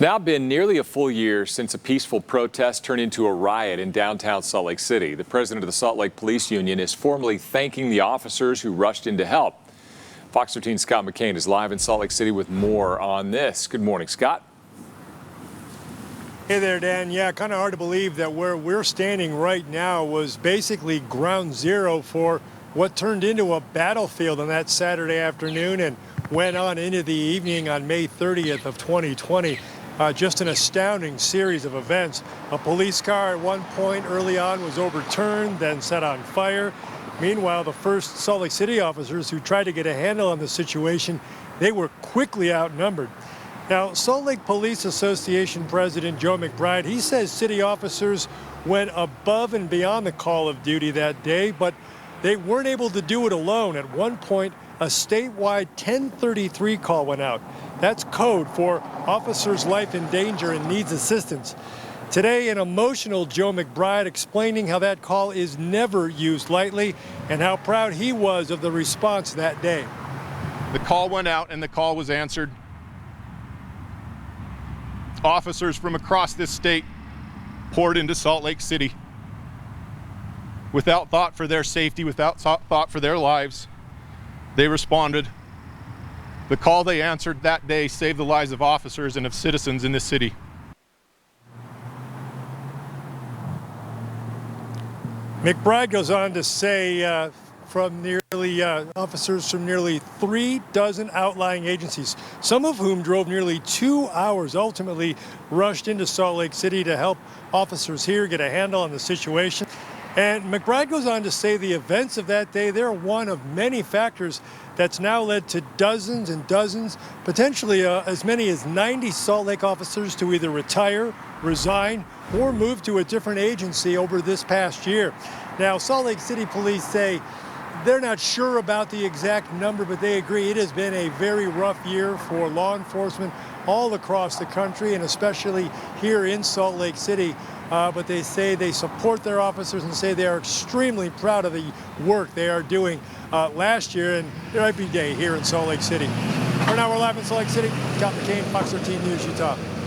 Now been nearly a full year since a peaceful protest turned into a riot in downtown Salt Lake City. The president of the Salt Lake Police Union is formally thanking the officers who rushed in to help. Fox 13's Scott McCain is live in Salt Lake City with more on this. Good morning, Scott. Hey there, Dan. Yeah, kind of hard to believe that where we're standing right now was basically ground zero for what turned into a battlefield on that Saturday afternoon and went on into the evening on May 30th of 2020. Just an astounding series of events. A police car at one point early on was overturned, then set on fire. Meanwhile, the first Salt Lake City officers who tried to get a handle on the situation, they were quickly outnumbered. Now, Salt Lake Police Association President Joe McBride, he says city officers went above and beyond the call of duty that day, but they weren't able to do it alone. At one point, a statewide 1033 call went out. That's code for officers' life in danger and needs assistance. Today, an emotional Joe McBride explaining how that call is never used lightly and how proud he was of the response that day. The call went out and the call was answered. Officers from across this state poured into Salt Lake City without thought for their safety, without thought for their lives. They responded. The call they answered that day saved the lives of officers and of citizens in this city. McBride goes on to say officers from nearly 3 dozen outlying agencies, some of whom drove nearly 2 hours, ultimately rushed into Salt Lake City to help officers here get a handle on the situation. And McBride goes on to say the events of that day, they're one of many factors that's now led to dozens and dozens, potentially as many as 90 Salt Lake officers to either retire, resign, or move to a different agency over this past year. Now, Salt Lake City Police say they're not sure about the exact number, but they agree it has been a very rough year for law enforcement all across the country and especially here in Salt Lake City. But they say they support their officers and say they are extremely proud of the work they are doing last year and every day here in Salt Lake City. For now, we're live in Salt Lake City. Scott McCain, Fox 13 News, Utah.